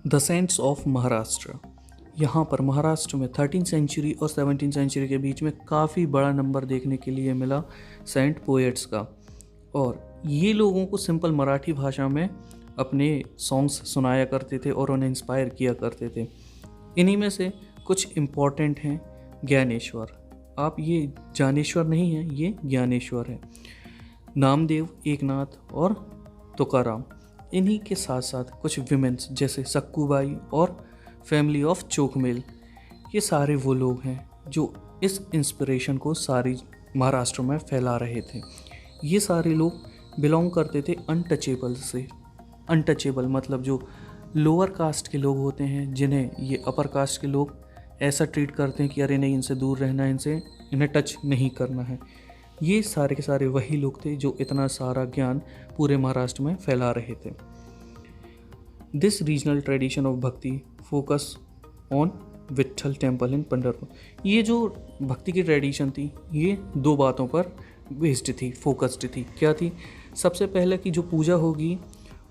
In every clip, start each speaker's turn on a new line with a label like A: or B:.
A: The saints of Maharashtra. यहाँ पर महाराष्ट्र में 13th सेंचुरी और 17th सेंचुरी के बीच में काफ़ी बड़ा नंबर देखने के लिए मिला सेंट पोएट्स का। और ये लोगों को सिंपल मराठी भाषा में अपने सॉन्ग्स सुनाया करते थे और उन्हें इंस्पायर किया करते थे। इन्हीं में से कुछ इम्पॉर्टेंट हैं ज्ञानेश्वर। आप ये जानेश्वर नहीं है, ये ज्ञानेश्वर है। नामदेव, एकनाथ और तुकाराम। इन्हीं के साथ साथ कुछ विमेंस जैसे सक्कूबाई और फैमिली ऑफ चोखमेल। ये सारे वो लोग हैं जो इस इंस्पिरेशन को सारी महाराष्ट्र में फैला रहे थे। ये सारे लोग बिलोंग करते थे अनटचेबल से। अनटचेबल मतलब जो लोअर कास्ट के लोग होते हैं, जिन्हें ये अपर कास्ट के लोग ऐसा ट्रीट करते हैं कि अरे नहीं, इनसे दूर रहना है, इन्हें टच नहीं करना है। ये सारे के सारे वही लोग थे जो इतना सारा ज्ञान पूरे महाराष्ट्र में फैला रहे थे। दिस रीजनल ट्रेडिशन ऑफ भक्ति focus on Vitthal temple in Pandharpur. ये जो भक्ति की ट्रेडिशन थी, ये दो बातों पर बेस्ड थी, फोकस्ड थी। क्या थी? सबसे पहले कि जो पूजा होगी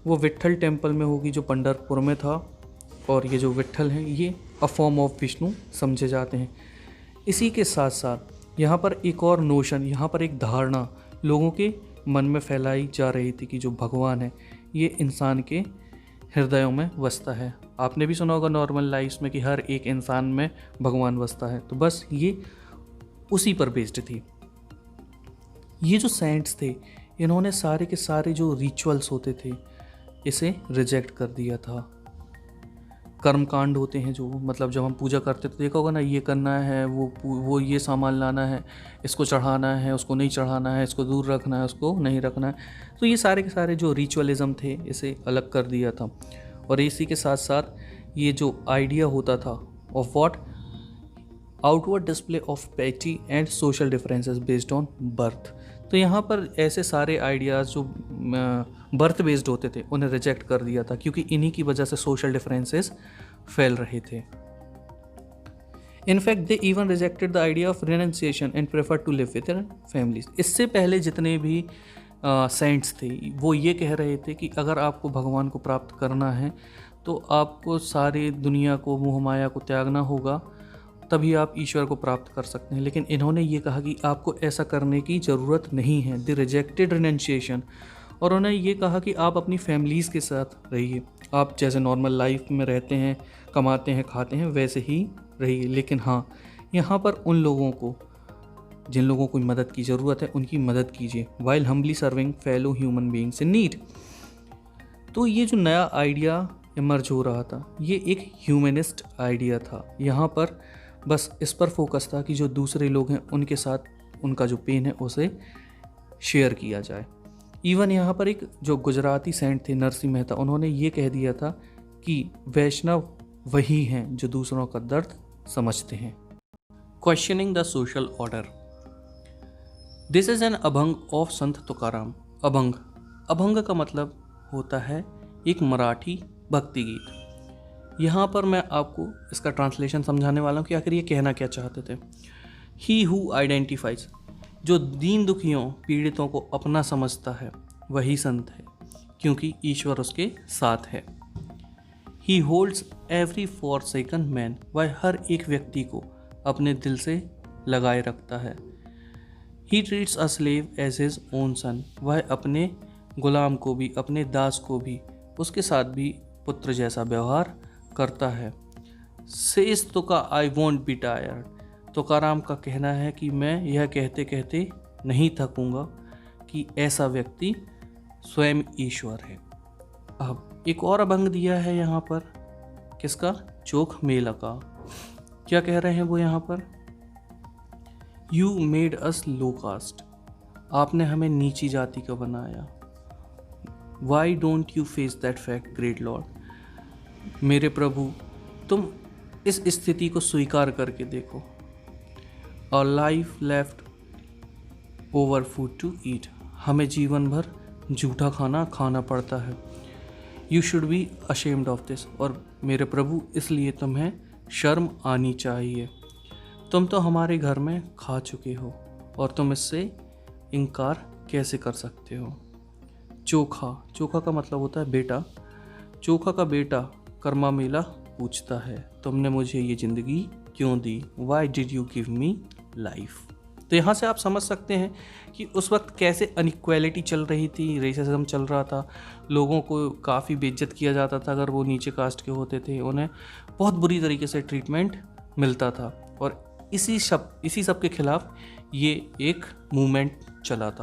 A: वो विट्ठल टेम्पल में होगी जो पंढरपुर में था, और ये जो विट्ठल हैं ये अ फॉर्म ऑफ विष्णु समझे जाते हैं। इसी के साथ साथ यहाँ पर एक और नोशन, यहाँ पर एक धारणा लोगों के मन में फैलाई जा रही थी कि जो भगवान है ये इंसान के हृदयों में बसता है। आपने भी सुना होगा नॉर्मल लाइफ में कि हर एक इंसान में भगवान बसता है, तो बस ये उसी पर बेस्ड थी। ये जो सेंट्स थे, इन्होंने सारे के सारे जो रिचुअल्स होते थे इसे रिजेक्ट कर दिया था। कर्मकांड होते हैं जो, मतलब जब हम पूजा करते तो देखा होगा ना, ये करना है, वो ये सामान लाना है, इसको चढ़ाना है, उसको नहीं चढ़ाना है, इसको दूर रखना है, उसको नहीं रखना है। तो ये सारे के सारे जो रिचुअलिज्म थे इसे अलग कर दिया था। और इसी के साथ साथ ये जो आइडिया होता था of what outward display of piety and social differences based on birth. तो यहाँ पर ऐसे सारे आइडियाज़ जो बर्थ बेस्ड होते थे उन्हें रिजेक्ट कर दिया था, क्योंकि इन्हीं की वजह से सोशल डिफरेंसेस फैल रहे थे। In fact they even rejected the idea of renunciation and prefer to live with their families. इससे पहले जितने भी सेंट्स थे वो ये कह रहे थे कि अगर आपको भगवान को प्राप्त करना है तो आपको सारी दुनिया को, मोह माया को त्यागना होगा, तभी आप ईश्वर को प्राप्त कर सकते हैं। लेकिन इन्होंने ये कहा कि आपको ऐसा करने की ज़रूरत नहीं है। They rejected renunciation. और उन्होंने ये कहा कि आप अपनी फैमिलीज़ के साथ रहिए, आप जैसे नॉर्मल लाइफ में रहते हैं, कमाते हैं, खाते हैं, वैसे ही रहिए। लेकिन हाँ, यहाँ पर उन लोगों को जिन लोगों को मदद की ज़रूरत है उनकी मदद कीजिए, while humbly serving fellow human beings in need. तो ये जो नया आइडिया इमर्ज हो रहा था ये एक ह्यूमनिस्ट आइडिया था। यहाँ पर बस इस पर फोकस था कि जो दूसरे लोग हैं उनके साथ उनका जो पेन है उसे शेयर किया जाए। इवन यहाँ पर एक जो गुजराती सेंट थे नरसिंह मेहता, उन्होंने ये कह दिया था कि वैष्णव वही हैं जो दूसरों का दर्द समझते हैं। Questioning the social order. This is an abhang of संत तुकाराम। अभंग, अभंग का मतलब होता है एक मराठी भक्ति गीत। यहाँ पर मैं आपको इसका ट्रांसलेशन समझाने वाला हूँ कि आखिर ये कहना क्या चाहते थे। ही हु आइडेंटिफाइज, जो दीन दुखियों पीड़ितों को अपना समझता है वही संत है, क्योंकि ईश्वर उसके साथ है। ही होल्ड्स एवरी फॉरसेकन मैन, वह हर एक व्यक्ति को अपने दिल से लगाए रखता है। He treats a slave as his own son, वह अपने गुलाम को भी, अपने दास को भी, उसके साथ भी पुत्र जैसा व्यवहार करता है। सेज तुका I want be tired, Tukaram का कहना है कि मैं यह कहते कहते नहीं थकूंगा कि ऐसा व्यक्ति स्वयं ईश्वर है। अब एक और अभंग दिया है यहाँ पर, किसका? चोख मेला का। क्या कह रहे हैं वो यहाँ पर? You made us low caste, आपने हमें नीची जाति का बनाया। Why don't you face that fact great lord, मेरे प्रभु तुम इस स्थिति को स्वीकार करके देखो। और life left over food to eat, हमें जीवन भर झूठा खाना खाना पड़ता है। You should be ashamed of this, और मेरे प्रभु इसलिए तुम्हें शर्म आनी चाहिए। तुम तो हमारे घर में खा चुके हो और तुम इससे इनकार कैसे कर सकते हो। चोखा, चोखा का मतलब होता है बेटा। चोखा का बेटा कर्मा मेला पूछता है, तुमने मुझे ये ज़िंदगी क्यों दी, why did you give me life. तो यहाँ से आप समझ सकते हैं कि उस वक्त कैसे अनइक्वालिटी चल रही थी, रेसिज्म चल रहा था, लोगों को काफ़ी बेइज्जत किया जाता था अगर वो नीचे कास्ट के होते थे, उन्हें बहुत बुरी तरीके से ट्रीटमेंट मिलता था। और इसी सब के खिलाफ ये एक मूवमेंट चला था।